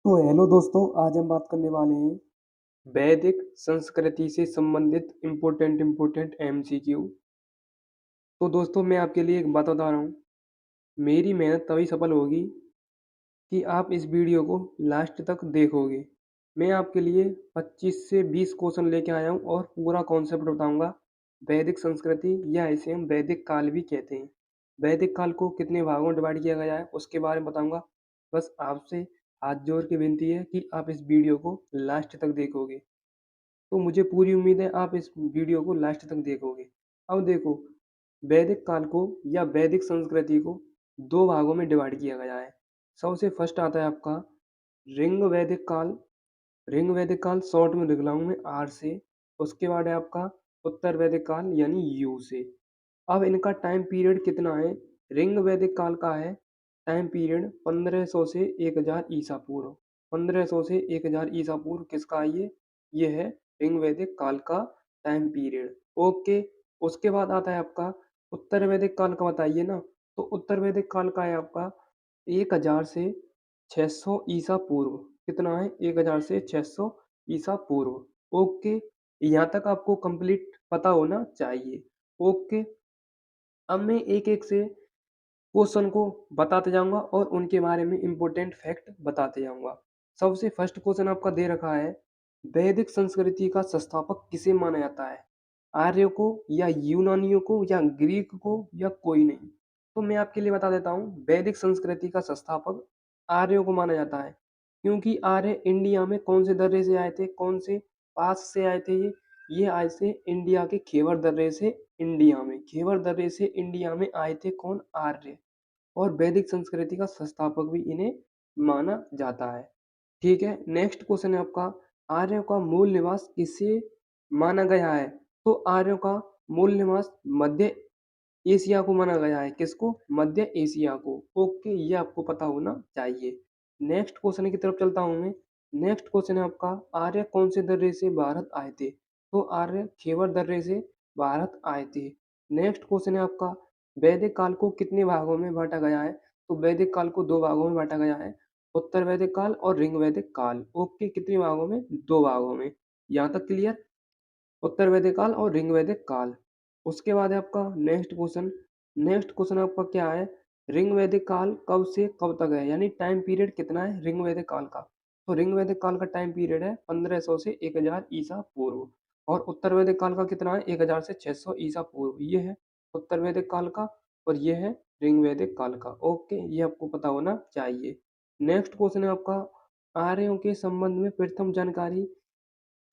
तो हेलो दोस्तों, आज हम बात करने वाले हैं वैदिक संस्कृति से संबंधित इम्पोर्टेंट एमसीक्यू। तो दोस्तों मैं आपके लिए एक बात बता रहा हूँ, मेरी मेहनत तभी सफल होगी कि आप इस वीडियो को लास्ट तक देखोगे। मैं आपके लिए 25 से 20 क्वेश्चन लेके आया हूँ और पूरा कॉन्सेप्ट बताऊंगा। वैदिक संस्कृति या इसे हम वैदिक काल भी कहते हैं। वैदिक काल को कितने भागों में डिवाइड किया गया है उसके बारे में बताऊंगा। बस आपसे हाथ जोड़ के विनती है कि आप इस वीडियो को लास्ट तक देखोगे। तो मुझे पूरी उम्मीद है आप इस वीडियो को लास्ट तक देखोगे। अब देखो, वैदिक काल को या वैदिक संस्कृति को दो भागों में डिवाइड किया गया है। सबसे फर्स्ट आता है आपका ऋंग वैदिक काल। ऋंग वैदिक काल शॉर्ट में लिख रहा हूँ मैं आर से। उसके बाद है आपका उत्तर वैदिक काल यानी यू से। अब इनका टाइम पीरियड कितना है? ऋंग वैदिक काल का है टाइम पीरियड 1500 से 1000 ईसा पूर्व। 1500 से 1000 ईसा पूर्व किसका है ये है ऋंग वैदिक काल का टाइम पीरियड। ओके। उसके बाद आता है आपका उत्तर वैदिक काल का, बताइए ना। तो उत्तर वैदिक काल का है आपका 1000 से 600 ईसा पूर्व। कितना है? 1000 से 600 ईसा पूर्व। ओके। यहाँ तक आपको कंप्लीट पता होना चाहिए। ओके। अब मैं एक एक से क्वेश्चन को बताते जाऊंगा और उनके बारे में इंपॉर्टेंट फैक्ट बताते जाऊंगा। सबसे फर्स्ट क्वेश्चन आपका दे रखा है, वैदिक संस्कृति का संस्थापक किसे माना जाता है? आर्यों को या यूनानियों को या ग्रीक को या कोई नहीं? तो मैं आपके लिए बता देता हूँ, वैदिक संस्कृति का संस्थापक आर्यों को माना जाता है। क्योंकि आर्य इंडिया में कौन से दर्रे से आए थे, कौन से पास से आए थे ये आए थे इंडिया के खेवर दर्रे से। इंडिया में खेवर दर्रे से इंडिया में आए थे कौन? आर्य। और वैदिक संस्कृति का संस्थापक भी इन्हें माना जाता है। ठीक है। नेक्स्ट क्वेश्चन है आपका, आर्यों का मूल निवास किसे माना गया है? तो आर्यों का मूल निवास मध्य एशिया को माना गया है। किसको? मध्य एशिया को। ओके, ये आपको पता होना चाहिए। नेक्स्ट क्वेश्चन की तरफ चलता हूं मैं। नेक्स्ट क्वेश्चन है आपका, आर्य कौन से दर्रे से भारत आए थे? तो आर्य खेवर दर्रे से भारत आए थे। नेक्स्ट क्वेश्चन है आपका, वैदिक काल को कितने भागों में बांटा गया है? तो वैदिक काल को दो भागों में बांटा गया है, उत्तर वैदिक काल और ऋंग वैदिक काल। ओके, कितने भागों में? दो भागों में। यहाँ तक क्लियर? उत्तर वैदिक काल और ऋंग वैदिक काल। उसके बाद है आपका नेक्स्ट क्वेश्चन। नेक्स्ट क्वेश्चन आपका क्या है, ऋंग वैदिक काल कब से कब तक है, यानी टाइम पीरियड कितना है ऋंग वैदिक काल का? तो ऋंग वैदिक काल का टाइम पीरियड है 1500 से 1000 ईसा पूर्व। और उत्तर वैदिक काल का कितना है? 1000 से 600 ईसा पूर्व। ये है उत्तर वैदिक काल का और ये है ऋंग वैदिक काल का। ओके, ये आपको पता होना चाहिए। नेक्स्ट क्वेश्चन है आपका, आर्यों के संबंध में प्रथम जानकारी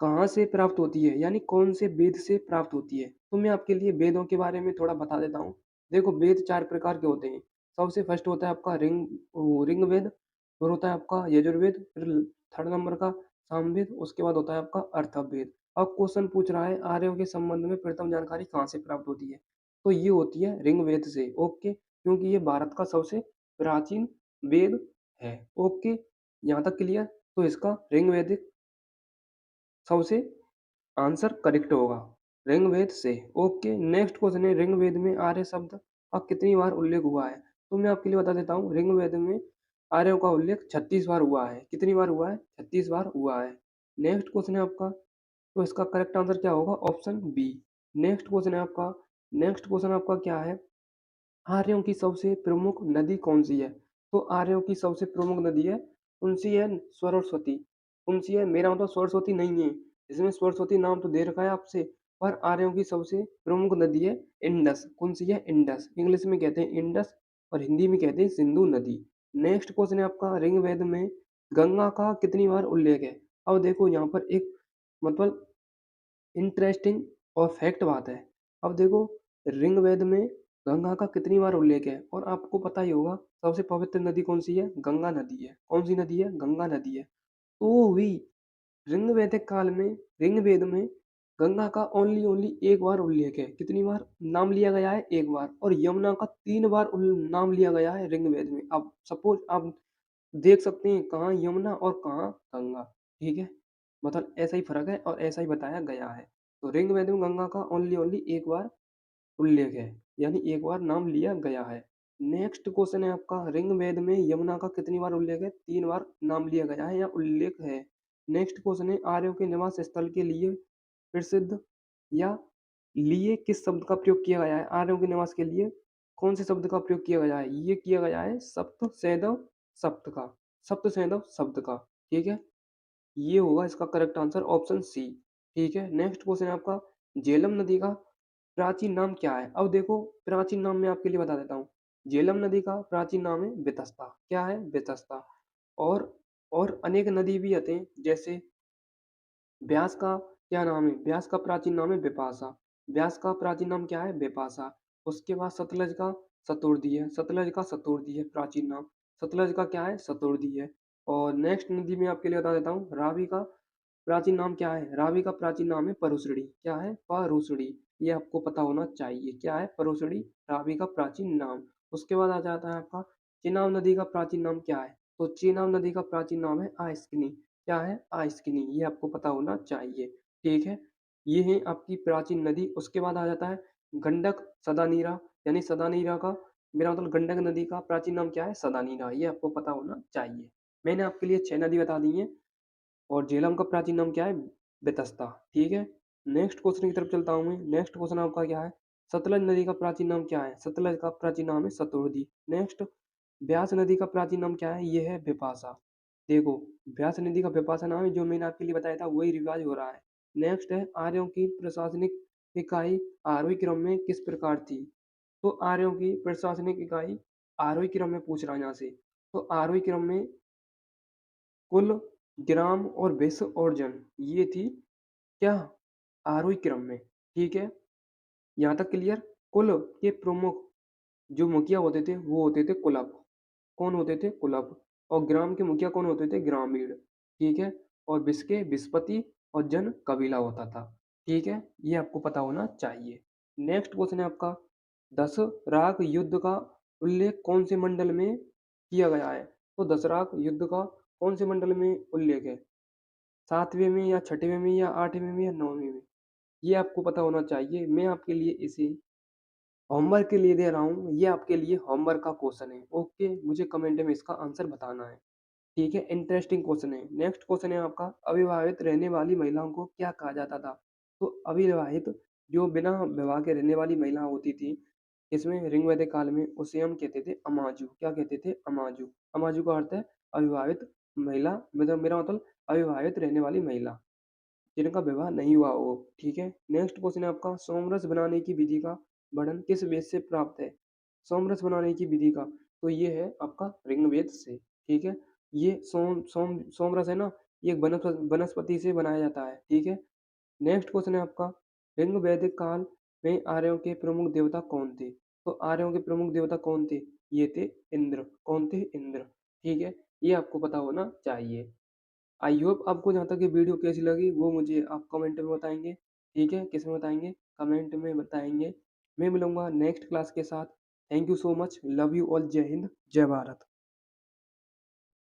कहाँ से प्राप्त होती है, यानी कौन से वेद से प्राप्त होती है? तो मैं आपके लिए वेदों के बारे में थोड़ा बता देता हूँ। देखो, वेद चार प्रकार के होते हैं। सबसे फर्स्ट होता है आपका ऋंग वेद, फिर होता है आपका यजुर्वेद, फिर थर्ड नंबर का सामवेद, उसके बाद होता है आपका अर्थववेद। अब क्वेश्चन पूछ रहा है आर्यों के संबंध में प्रथम जानकारी कहाँ से प्राप्त होती है? तो ये होती है ऋंग वेद से। ओके, क्योंकि ये भारत का सबसे प्राचीन वेद है। ओके, यहाँ तक क्लियर? तो इसका ऋंग वैदिक सबसे आंसर करेक्ट होगा, ऋग्वेद से। ओके। नेक्स्ट क्वेश्चन है, ऋग्वेद में आर्य शब्द का कितनी बार उल्लेख हुआ है? तो मैं आपके लिए बता देता हूँ, ऋग्वेद में आर्यों का उल्लेख 36 बार हुआ है। कितनी बार हुआ है? 36 बार हुआ है। नेक्स्ट क्वेश्चन है आपका, तो इसका करेक्ट आंसर क्या होगा? Option B. नेक्स्ट क्वेश्चन है आपका, नेक्स्ट क्वेश्चन आपका क्या है, आर्यों की सबसे प्रमुख नदी कौन सी है? तो आर्यों की सबसे प्रमुख नदी है, कौन सी है? सरस्वती। कौन सी है? मेरा मतलब सरस्वती नहीं है, इसमें सरस्वती नाम तो दे रखा है आपसे, पर आर्यों की सबसे प्रमुख नदी है इंडस। कौन सी है? इंडस। इंग्लिश में कहते हैं इंडस और हिंदी में कहते हैं सिंधु नदी। नेक्स्ट क्वेश्चन है आपका, ऋग्वेद में गंगा का कितनी बार उल्लेख है? अब देखो यहाँ पर एक मतलब इंटरेस्टिंग और फैक्ट बात है। अब देखो, ऋग्वेद में गंगा का कितनी बार उल्लेख है? और आपको पता ही होगा सबसे पवित्र नदी कौन सी है? गंगा नदी है। कौन सी नदी है? गंगा नदी है। तो भी ऋग्वैदिक काल में ऋग्वेद में गंगा का ओनली ओनली एक बार उल्लेख है। कितनी बार नाम लिया गया है? एक बार। और यमुना का 3 बार नाम लिया गया है ऋग्वेद में। अब सपोज आप देख सकते हैं कहाँ यमुना और कहाँ गंगा। ठीक है, मतलब ऐसा ही फर्क है और ऐसा ही बताया गया है। तो ऋग्वेद में गंगा का ओनली ओनली एक बार उल्लेख है, यानी एक बार नाम लिया गया है। नेक्स्ट क्वेश्चन है आपका, ऋग्वेद में यमुना का कितनी बार उल्लेख है? 3 बार नाम लिया गया है या उल्लेख है। नेक्स्ट क्वेश्चन है, आर्यों के निवास स्थल के लिए प्रसिद्ध या लिए किस शब्द का प्रयोग किया गया है? आर्यों के निवास के लिए कौन से शब्द का प्रयोग किया गया है? ये किया गया है सप्त सैंधव शब्द का, सप्त सैंधव शब्द का। ठीक है, ये होगा इसका करेक्ट आंसर ऑप्शन सी। ठीक है, नेक्स्ट क्वेश्चन है आपका, झेलम नदी का प्राचीन नाम क्या है? अब देखो, प्राचीन नाम मैं आपके लिए बता देता हूँ। झेलम नदी का प्राचीन नाम है बेतस्ता। क्या है? बेतस्ता। और और अनेक नदी भी आते हैं, जैसे ब्यास का क्या नाम है? ब्यास का प्राचीन नाम है बिपाशा। ब्यास का प्राचीन नाम क्या है? बिपाशा। उसके बाद सतलज का सतुर्दी है। सतलज का सतुर्दी है प्राचीन नाम। सतलज का क्या है? सतुर्दी है। और नेक्स्ट नदी में आपके लिए बता देता हूँ, रावी का प्राचीन नाम क्या है? रावी का प्राचीन नाम है परुसड़ी। क्या है? परुसड़ी। ये आपको पता होना चाहिए। क्या है? परुसड़ी रावी का प्राचीन नाम। उसके बाद आ जाता है आपका, चेनाब नदी का प्राचीन नाम क्या है? तो चेनाब नदी का प्राचीन नाम है आइस्किनी। क्या है? आइस्किनी। ये आपको पता होना चाहिए। ठीक है, ये है आपकी प्राचीन नदी। उसके बाद आ जाता है गंडक सदानीरा, यानी सदानीरा का मेरा मतलब गंडक नदी का प्राचीन नाम क्या है? सदानीरा। ये आपको पता होना चाहिए। मैंने आपके लिए 6 नदी बता दी हैं। और झेलम का प्राचीन नाम क्या है? बेतस्ता। ठीक है, नेक्स्ट क्वेश्चन की तरफ चलता हूँ मैं। नेक्स्ट क्वेश्चन आपका क्या है? सतलज नदी का प्राचीन नाम क्या है? सतलज का प्राचीन नाम है सतुर्दी। नेक्स्ट, ब्यास नदी का प्राचीन नाम क्या है? ये है बिपाशा। देखो, ब्यास नदी का बिपाशा नाम है, जो मैंने आपके लिए बताया था वही रिवाज हो रहा है। नेक्स्ट है, आर्यों की प्रशासनिक इकाई आरोही क्रम में किस प्रकार थी? तो आर्यों की प्रशासनिक इकाई आरोही क्रम में पूछ रहा है यहाँ से। तो आरोही क्रम में कुल, ग्राम और विश्व और जन, ये थी क्या? आरोही क्रम में। ठीक है, यहाँ तक क्लियर। कुल के प्रमुख जो मुखिया होते थे वो होते थे कुलप। कौन होते थे? कुलप। और ग्राम के मुखिया कौन होते थे? ग्रामीण। ठीक है, और विश्व के विस्पति और जन कबीला होता था। ठीक है, ये आपको पता होना चाहिए। नेक्स्ट क्वेश्चन है आपका, दशराग युद्ध का उल्लेख कौन से मंडल में किया गया है? तो दशराग युद्ध का कौन से मंडल में उल्लेख है? 7वें में या 6वें में या 8वें में या 9वें में? ये आपको पता होना चाहिए। मैं आपके लिए इसे होमवर्क के लिए दे रहा हूँ। ये आपके लिए होमवर्क का क्वेश्चन है। ओके, मुझे कमेंट में इसका आंसर बताना है। ठीक है, इंटरेस्टिंग क्वेश्चन है। नेक्स्ट क्वेश्चन है आपका, अविवाहित रहने वाली महिलाओं को क्या कहा जाता था? तो अविवाहित जो बिना विवाह के रहने वाली महिला होती थी, इसमें ऋग्वैदिक काल में उसे हम कहते थे अमाजु। क्या कहते थे? अमाजु। अमाजु का अर्थ है अविवाहित महिला, मतलब मेरा मतलब अविवाहित रहने वाली महिला जिनका विवाह नहीं हुआ हो। ठीक है, नेक्स्ट क्वेश्चन है आपका, सोमरस बनाने की विधि का वर्णन किस वेद से प्राप्त है? सोमरस बनाने की विधि का, तो ये है आपका ऋग्वेद से। ठीक है, ये सोमरस है ना, ये एक वनस्पति से बनाया जाता है। ठीक है, नेक्स्ट क्वेश्चन है आपका, ऋग्वैदिक काल में आर्यों के प्रमुख देवता कौन थे? तो आर्यों के प्रमुख देवता कौन थे? ये थे इंद्र। कौन थे? इंद्र। ठीक है, ये आपको पता होना चाहिए। आई होप आपको जहाँ तक ये वीडियो कैसी लगी वो मुझे आप कमेंट में बताएंगे। ठीक है, किस में बताएंगे? कमेंट में बताएंगे। मैं मिलूंगा नेक्स्ट क्लास के साथ। Thank you so much. Love you all. जय हिंद, जय भारत।